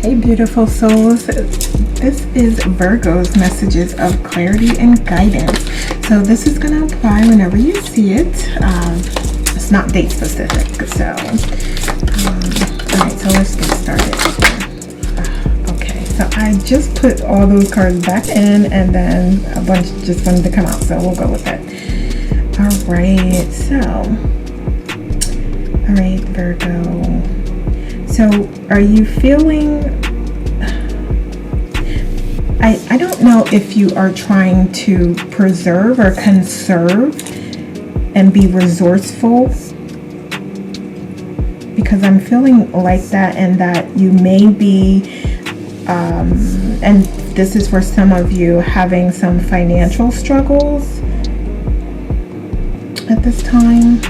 Hey beautiful souls, this is Virgo's messages of clarity and guidance. So this is going to apply whenever you see it. It's not date specific. So alright, so let's get started. Okay, so I just put all those cards back in and then a bunch just wanted to come out, so we'll go with it. Alright, alright Virgo. So are you feeling, I don't know if you are trying to preserve or conserve and be resourceful, because I'm feeling like that, and that you may be, and this is for some of you, having some financial struggles at this time.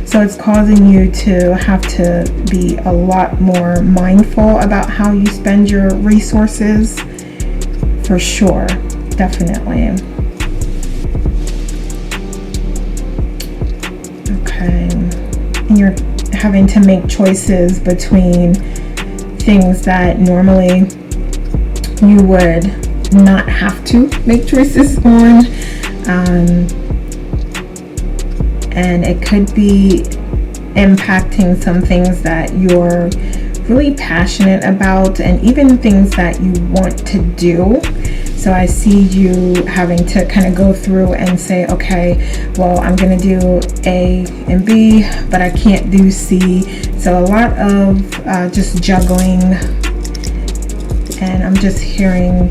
So it's causing you to have to be a lot more mindful about how you spend your resources, for sure, definitely. Okay, and you're having to make choices between things that normally you would not have to make choices on. And it could be impacting some things that you're really passionate about, and even things that you want to do. So I see you having to kind of go through and say, okay, well, I'm going to do A and B, but I can't do C. So a lot of just juggling, and I'm just hearing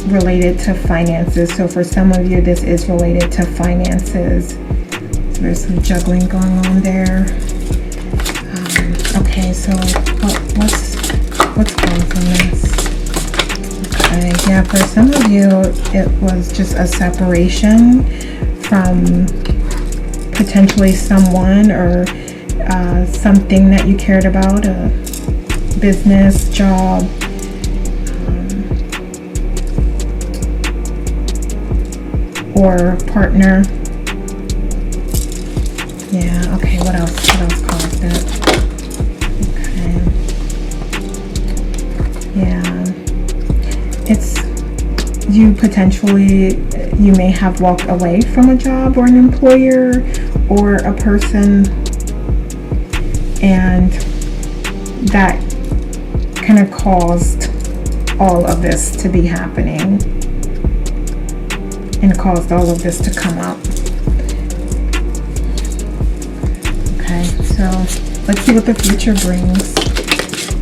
related to finances. So for some of you, this is related to finances. There's some juggling going on there. Okay, so what's causing this? Okay, yeah, for some of you, it was just a separation from potentially someone or something that you cared about, a business, job, or partner. Yeah, okay, what else caused it? Okay. Yeah. It's you potentially, you may have walked away from a job or an employer or a person, and that kind of caused all of this to be happening and caused all of this to come up. So let's see what the future brings.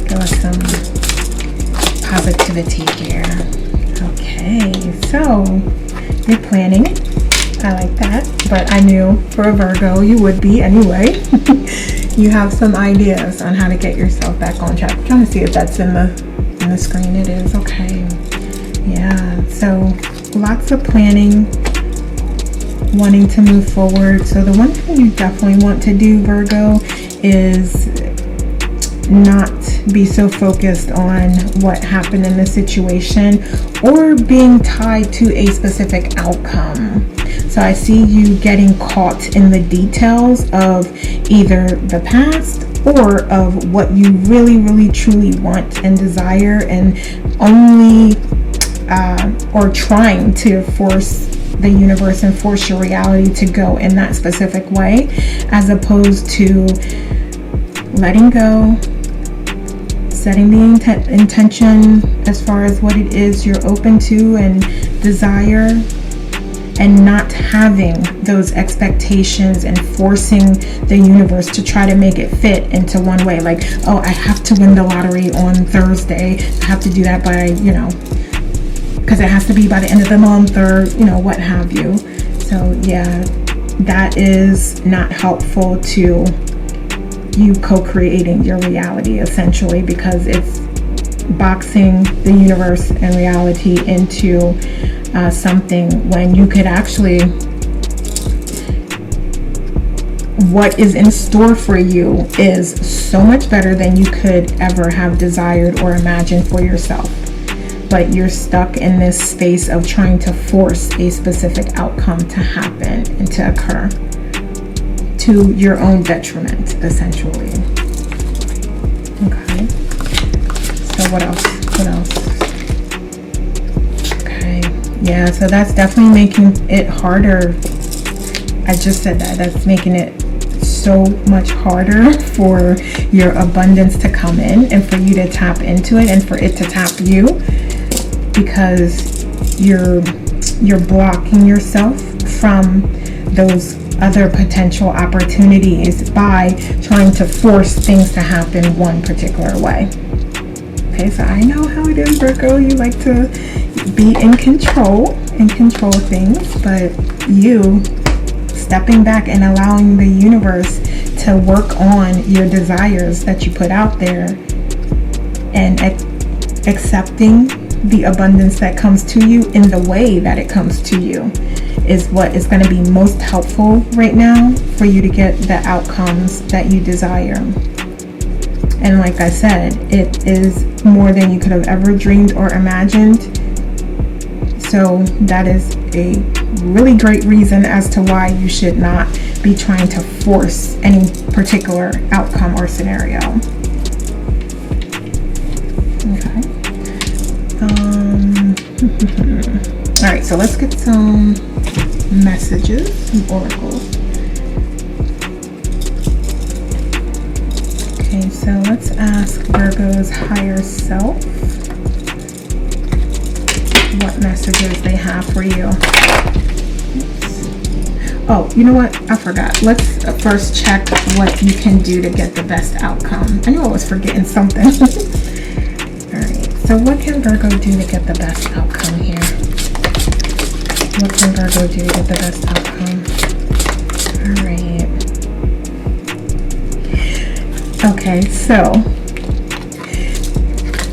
Give us some positivity here. Okay, so you're planning. I like that, but I knew for a Virgo you would be anyway. You have some ideas on how to get yourself back on track. I'm trying to see if that's in the screen. It is. Okay. Yeah, so lots of planning, wanting to move forward. So the one thing you definitely want to do, Virgo, is not be so focused on what happened in the situation or being tied to a specific outcome. So I see you getting caught in the details of either the past or of what you really, really, truly want and desire, and only or trying to force the universe and force your reality to go in that specific way, as opposed to letting go, setting the intention as far as what it is you're open to and desire, and not having those expectations and forcing the universe to try to make it fit into one way. Like, oh, I have to win the lottery on Thursday. I have to do that by, because it has to be by the end of the month, or what have you. So yeah, that is not helpful to you co-creating your reality, essentially, because it's boxing the universe and reality into something when you could actually, what is in store for you is so much better than you could ever have desired or imagined for yourself. But you're stuck in this space of trying to force a specific outcome to happen and to occur to your own detriment, essentially. Okay. What else? What else? Okay. Yeah, so that's definitely making it harder. I just said that. That's making it so much harder for your abundance to come in and for you to tap into it and for it to tap you, because you're blocking yourself from those other potential opportunities by trying to force things to happen one particular way. Okay, so I know how it is, Virgo. You like to be in control of things, but you stepping back and allowing the universe to work on your desires that you put out there and accepting the abundance that comes to you in the way that it comes to you is what is going to be most helpful right now for you to get the outcomes that you desire. And like I said, it is more than you could have ever dreamed or imagined. So that is a really great reason as to why you should not be trying to force any particular outcome or scenario. Okay. All right, so let's get some messages, some oracles. Okay, so let's ask Virgo's higher self what messages they have for you. Oh, you know what? I forgot. Let's first check what you can do to get the best outcome. I knew I was forgetting something. Alright, so what can Virgo do to get the best outcome here? What can Virgo do to get the best outcome? Alright. Okay, so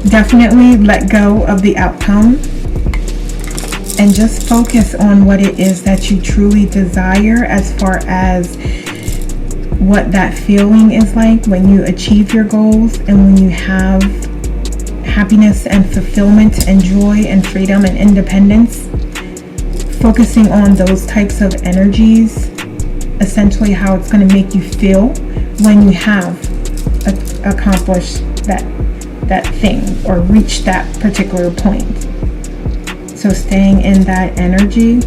definitely let go of the outcome and just focus on what it is that you truly desire, as far as what that feeling is like when you achieve your goals and when you have happiness and fulfillment and joy and freedom and independence. Focusing on those types of energies, essentially how it's going to make you feel when you have accomplished that thing or reached that particular point. So staying in that energy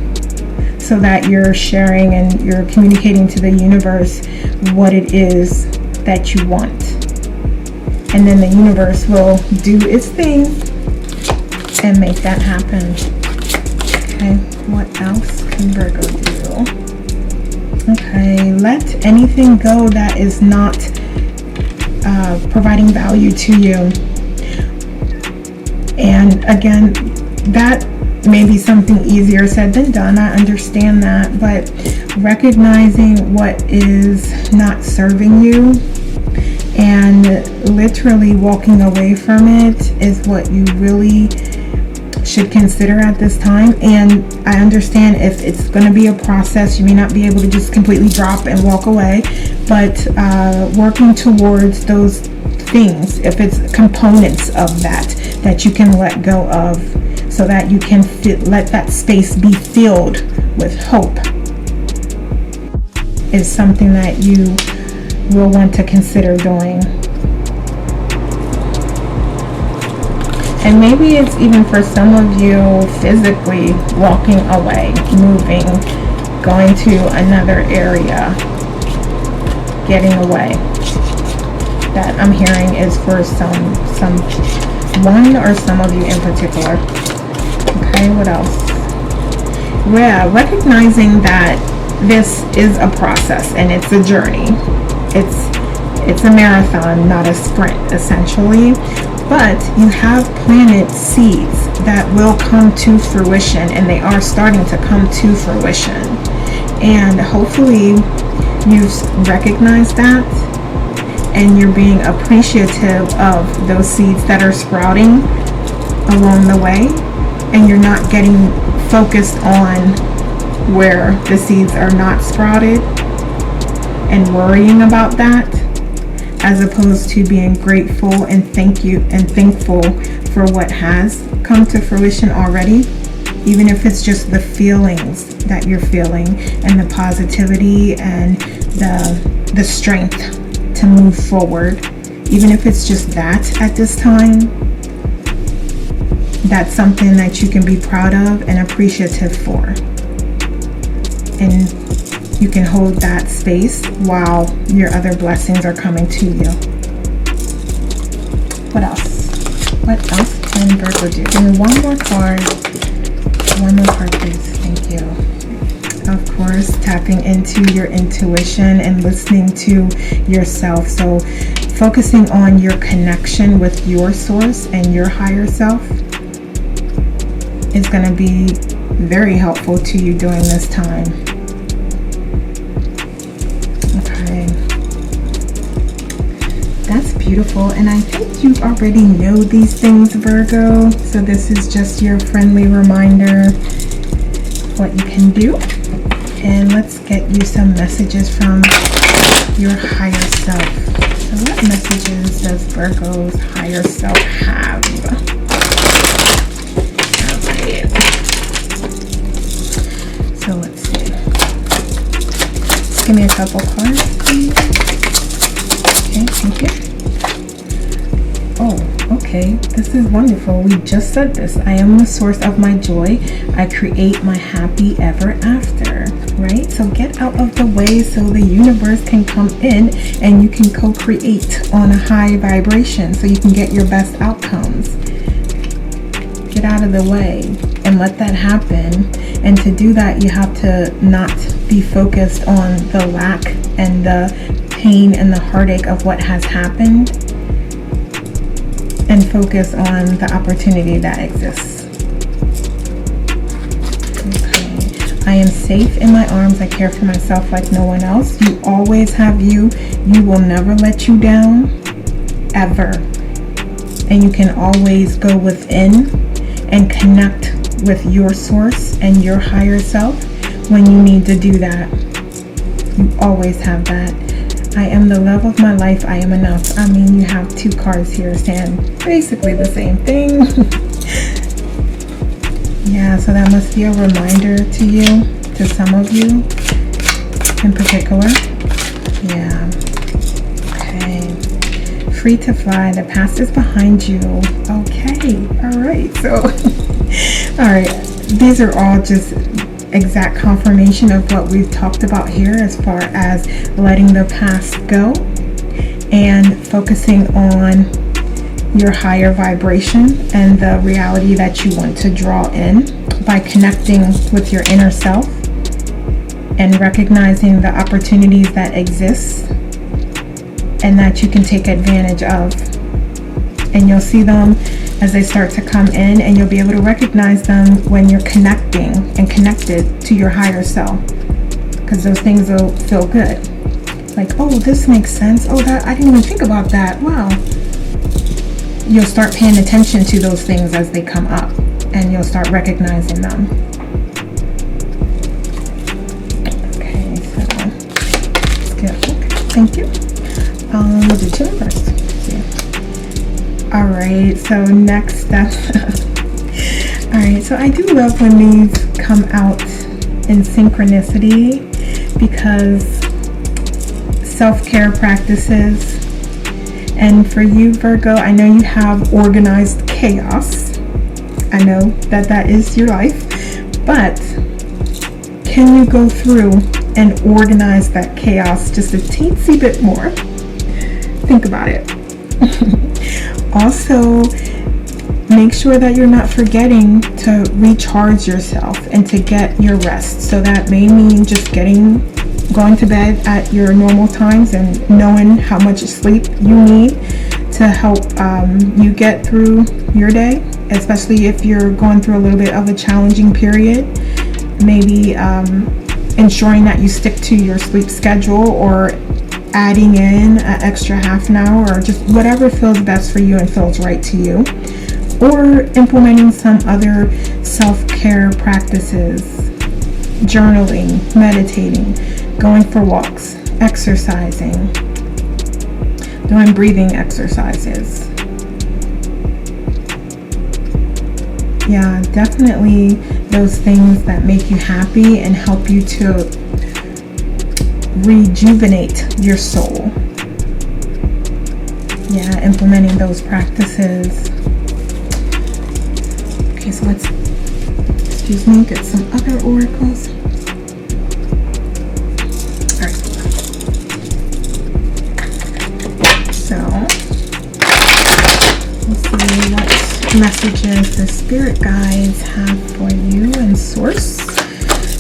so that you're sharing and you're communicating to the universe what it is that you want. And then the universe will do its thing and make that happen. Okay, what else can Virgo do? Okay, let anything go that is not providing value to you. And again, that may be something easier said than done. I understand that, but recognizing what is not serving you and literally walking away from it is what you really should consider at this time. And I understand if it's going to be a process, you may not be able to just completely drop and walk away, but working towards those things, if it's components of that you can let go of, so that you can let that space be filled with hope, is something that you will want to consider doing. And maybe it's even for some of you physically walking away, moving, going to another area, getting away. That I'm hearing is for one or some of you in particular. Okay, what else? Yeah, recognizing that this is a process and it's a journey. It's a marathon, not a sprint, essentially. But you have planted seeds that will come to fruition, and they are starting to come to fruition. And hopefully you've recognized that and you're being appreciative of those seeds that are sprouting along the way, and you're not getting focused on where the seeds are not sprouted and worrying about that, as opposed to being grateful and thankful for what has come to fruition already, even if it's just the feelings that you're feeling and the positivity and the strength to move forward. Even if it's just that at this time, that's something that you can be proud of and appreciative for. And you can hold that space while your other blessings are coming to you. What else? What else can Virgo do? Give me one more card. One more card, please. Thank you. Of course, tapping into your intuition and listening to yourself. So focusing on your connection with your source and your higher self is going to be very helpful to you during this time. Okay. That's beautiful. And I think you already know these things, Virgo. So this is just your friendly reminder of what you can do. And let's get you some messages from your higher self. So what messages does Virgo's higher self have? Alright. So let's see. Give me a couple cards, please. Okay, thank you. Oh, okay. This is wonderful. We just said this. I am the source of my joy. I create my happy ever after. Right? So get out of the way so the universe can come in and you can co-create on a high vibration so you can get your best outcomes. Get out of the way and let that happen. And to do that, you have to not be focused on the lack and the pain and the heartache of what has happened, and focus on the opportunity that exists. I am safe in my arms. I care for myself like no one else. You always have you. You will never let you down, ever. And you can always go within and connect with your source and your higher self when you need to do that. You always have that. I am the love of my life. I am enough. I mean, you have two cards here saying basically the same thing. Yeah, so that must be a reminder to you, to some of you in particular. Yeah. Okay. Free to fly. The past is behind you. Okay. All right. So, all right. These are all just exact confirmation of what we've talked about here as far as letting the past go and focusing on your higher vibration and the reality that you want to draw in by connecting with your inner self and recognizing the opportunities that exist and that you can take advantage of. And you'll see them as they start to come in, and you'll be able to recognize them when you're connecting and connected to your higher self, because those things will feel good. Like, oh, this makes sense. Oh, that I didn't even think about that. Wow. You'll start paying attention to those things as they come up, and you'll start recognizing them. Okay, so let's get, okay, thank you. We'll do two first. All right, so next up. All right, so I do love when these come out in synchronicity, because self-care practices. And for you, Virgo, I know you have organized chaos. I know that that is your life, but can you go through and organize that chaos just a teensy bit more? Think about it. Also, make sure that you're not forgetting to recharge yourself and to get your rest. So that may mean just going to bed at your normal times and knowing how much sleep you need to help you get through your day, especially if you're going through a little bit of a challenging period. Maybe ensuring that you stick to your sleep schedule, or adding in an extra half an hour, or just whatever feels best for you and feels right to you, or implementing some other self-care practices, journaling, meditating, going for walks, exercising, doing breathing exercises. Yeah, definitely those things that make you happy and help you to rejuvenate your soul. Yeah, implementing those practices. Okay, so let's, excuse me, get some other oracles. All right. So, let's see what messages the spirit guides have for you and source.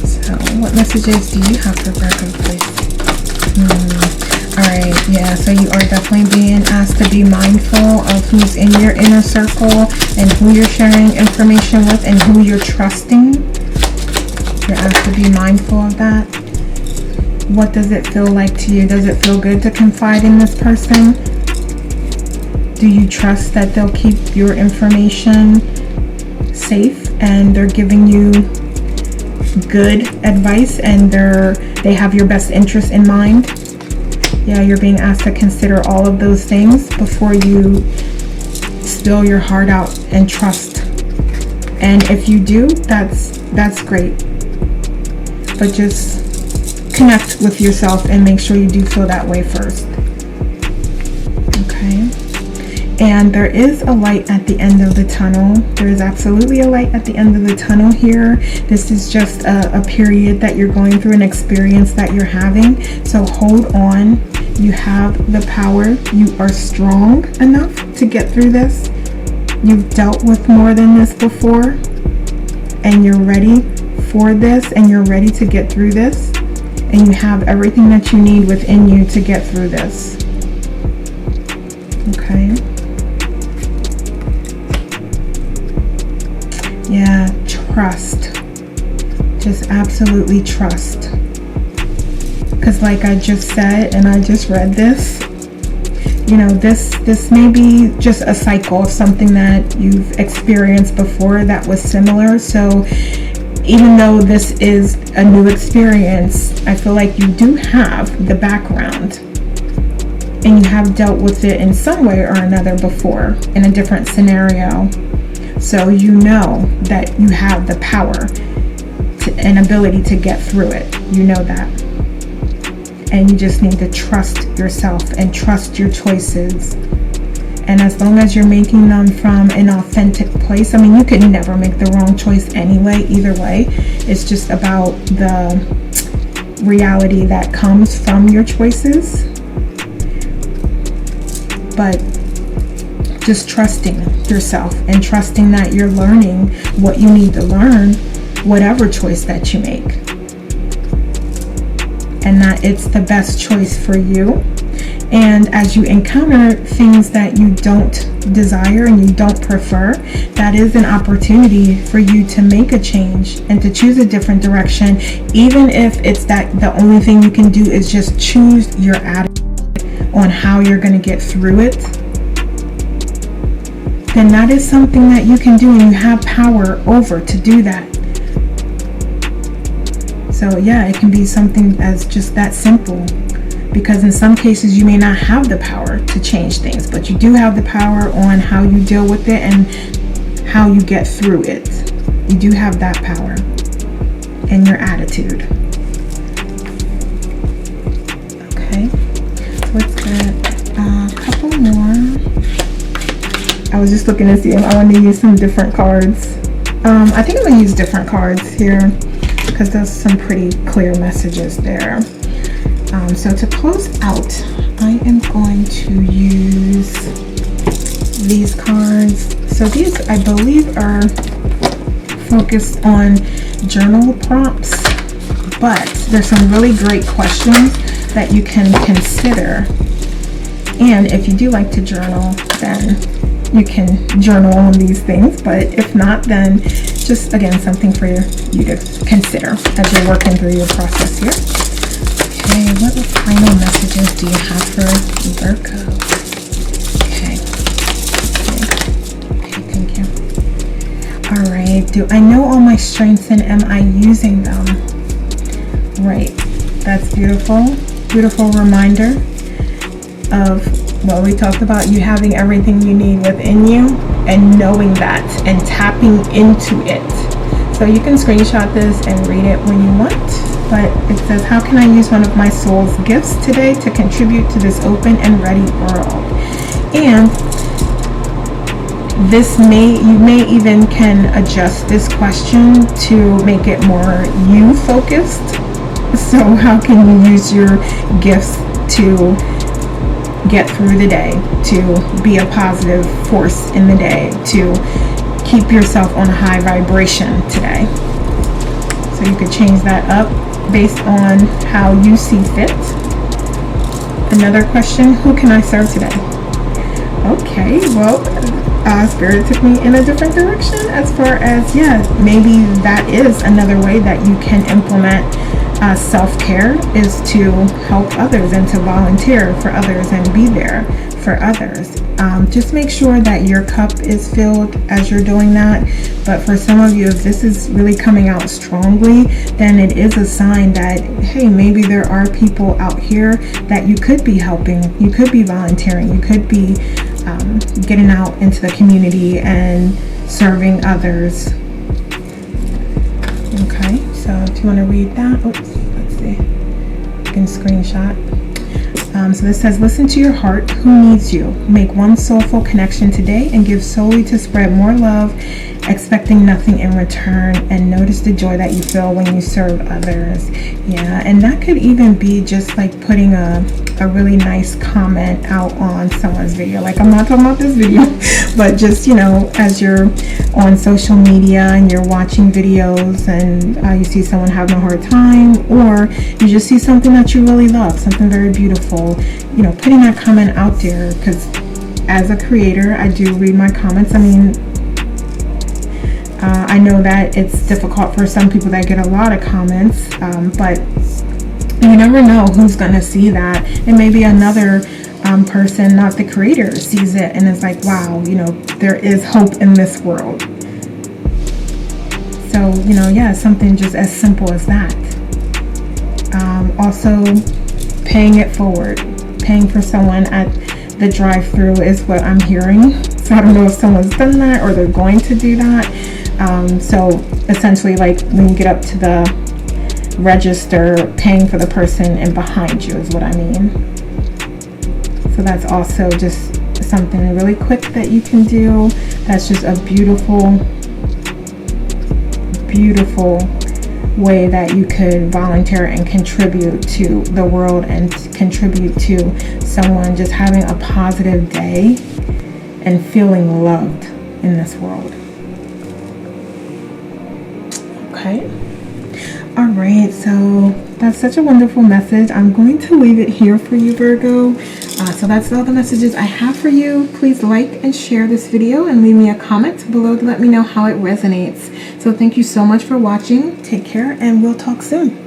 So, what messages do you have for Virgo, please? Alright, yeah, so you are definitely being asked to be mindful of who's in your inner circle and who you're sharing information with and who you're trusting. You're asked to be mindful of that. What does it feel like to you? Does it feel good to confide in this person? Do you trust that they'll keep your information safe and they're giving you good advice and they have your best interest in mind? Yeah, you're being asked to consider all of those things before you spill your heart out and trust. And if you do, that's great. But just connect with yourself and make sure you do feel that way first. Okay. And there is a light at the end of the tunnel. There is absolutely a light at the end of the tunnel here. This is just a period that you're going through, an experience that you're having. So hold on. You have the power. You are strong enough to get through this. You've dealt with more than this before. And you're ready for this. And you're ready to get through this. And you have everything that you need within you to get through this. Okay. Yeah, trust. Just absolutely trust. Because like I just said, and I just read this, you know, this may be just a cycle of something that you've experienced before that was similar. So even though this is a new experience, I feel like you do have the background and you have dealt with it in some way or another before in a different scenario. So you know that you have the power and ability to get through it. You know that. And you just need to trust yourself and trust your choices. And as long as you're making them from an authentic place, I mean, you can never make the wrong choice anyway, either way. It's just about the reality that comes from your choices. But just trusting yourself and trusting that you're learning what you need to learn, whatever choice that you make. And that it's the best choice for you. And as you encounter things that you don't desire and you don't prefer, that is an opportunity for you to make a change and to choose a different direction. Even if it's that the only thing you can do is just choose your attitude on how you're going to get through it, then that is something that you can do and you have power over to do that. So yeah, it can be something as just that simple, because in some cases you may not have the power to change things, but you do have the power on how you deal with it and how you get through it. You do have that power and your attitude. Okay, let's get a couple more. I was just looking to see if I want to use some different cards. I think I'm going to use different cards here because there's some pretty clear messages there. So to close out, I am going to use these cards. So these, I believe, are focused on journal prompts, but there's some really great questions that you can consider. And if you do like to journal, then you can journal on these things. But if not, then just, again, something for you to consider as you're working through your process here. Okay, what final messages do you have for Virgo? Okay, thank you. All right, do I know all my strengths and am I using them? Right, that's beautiful. Beautiful reminder of what we talked about, you having everything you need within you and knowing that and tapping into it. So you can screenshot this and read it when you want. But it says, how can I use one of my soul's gifts today to contribute to this open and ready world? And you may even can adjust this question to make it more you focused. So how can you use your gifts to get through the day, to be a positive force in the day, to keep yourself on a high vibration today? So you could change that up based on how you see fit. Another question, who can I serve today? Okay, well, Spirit took me in a different direction as far as, yeah, maybe that is another way that you can implement self-care, is to help others and to volunteer for others and be there for others. Just make sure that your cup is filled as you're doing that. But for some of you, if this is really coming out strongly, then it is a sign that, hey, maybe there are people out here that you could be helping, you could be volunteering, you could be getting out into the community and serving others. Okay, so do you want to read that? Oops, let's see. You can screenshot. So this says, listen to your heart. Who needs you? Make one soulful connection today and give solely to spread more love, expecting nothing in return, and notice the joy that you feel when you serve others. Yeah, and that could even be just like putting a really nice comment out on someone's video. Like, I'm not talking about this video, but just, you know, as you're on social media and you're watching videos and you see someone having a hard time, or you just see something that you really love, something very beautiful, you know, putting that comment out there. Because as a creator, I do read my comments. I mean, I know that it's difficult for some people that get a lot of comments, but you never know who's going to see that. And maybe another person, not the creator, sees it and is like, wow, you know, there is hope in this world. So, you know, yeah, something just as simple as that. Also, paying it forward. Paying for someone at the drive-thru is what I'm hearing. So I don't know if someone's done that or they're going to do that. So essentially, like when you get up to the register, paying for the person in behind you is what I mean. So that's also just something really quick that you can do. That's just a beautiful, beautiful way that you could volunteer and contribute to the world and contribute to someone just having a positive day and feeling loved in this world. Okay. All right, so that's such a wonderful message. I'm going to leave it here for you, Virgo. So that's all the messages I have for you. Please like and share this video and leave me a comment below to let me know how it resonates. So thank you so much for watching. Take care, and we'll talk soon.